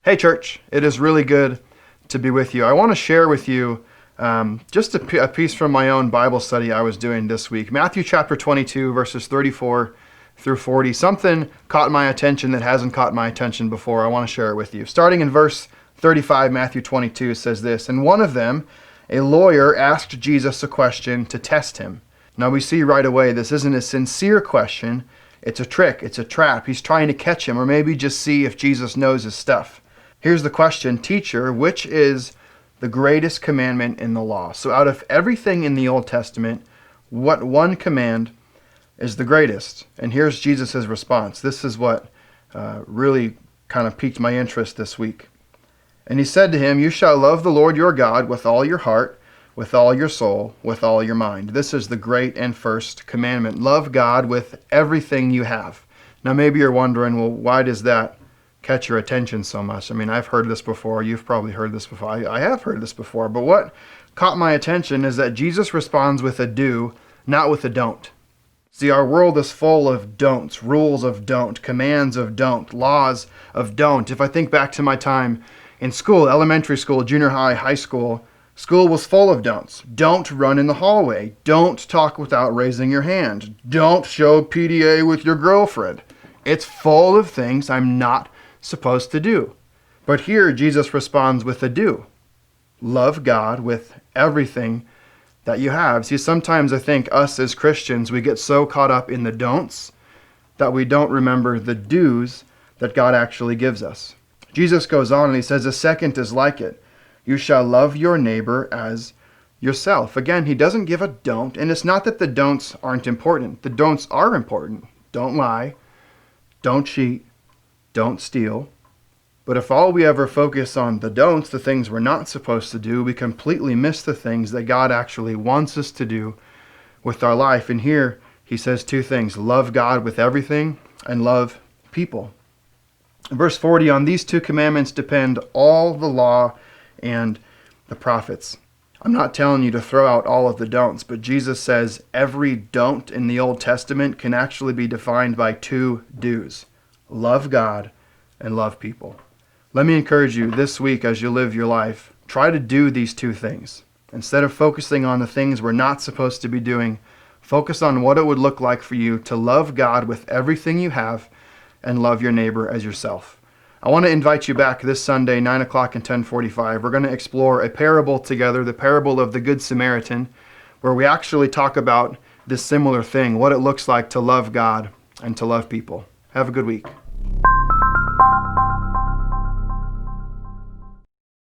Hey church, it is really good to be with you. I want to share with you just a piece from my own Bible study I was doing this week. Matthew chapter 22, verses 34 through 40. Something caught my attention that hasn't caught my attention before. I want to share it with you. Starting in verse 35, Matthew 22 says this, "And one of them, a lawyer, asked Jesus a question to test him." Now we see right away this isn't a sincere question. It's a trick. It's a trap. He's trying to catch him, or maybe just see if Jesus knows his stuff. Here's the question: Teacher, which is the greatest commandment in the law? So out of everything in the Old Testament, what one command is the greatest? And here's Jesus' response. This is what really kind of piqued my interest this week. "And he said to him, you shall love the Lord your God with all your heart, with all your soul, with all your mind. This is the great and first commandment. Love God with everything you have." Now maybe you're wondering, well, why does that catch your attention so much? I mean, I've heard this before. You've probably heard this before. I have heard this before. But what caught my attention is that Jesus responds with a do, not with a don't. See, our world is full of don'ts, rules of don't, commands of don't, laws of don't. If I think back to my time in school, elementary school, junior high, high school, school was full of don'ts. Don't run in the hallway. Don't talk without raising your hand. Don't show PDA with your girlfriend. It's full of things I'm not supposed to do. But here Jesus responds with a do. Love God with everything that you have. See, sometimes I think us as Christians, we get so caught up in the don'ts that we don't remember the do's that God actually gives us. Jesus goes on and he says, "A second is like it. You shall love your neighbor as yourself." Again, he doesn't give a don't, and it's not that the don'ts aren't important. The don'ts are important. Don't lie. Don't cheat. Don't steal. But if all we ever focus on the don'ts, the things we're not supposed to do, we completely miss the things that God actually wants us to do with our life. And here he says two things: love God with everything and love people. In verse 40, "On these two commandments depend all the law and the prophets." I'm not telling you to throw out all of the don'ts, but Jesus says every don't in the Old Testament can actually be defined by two do's: love God and love people. Let me encourage you this week as you live your life, try to do these two things. Instead of focusing on the things we're not supposed to be doing, focus on what it would look like for you to love God with everything you have and love your neighbor as yourself. I want to invite you back this Sunday, 9 o'clock and 10:45. We're going to explore a parable together, the parable of the Good Samaritan, where we actually talk about this similar thing, what it looks like to love God and to love people. Have a good week.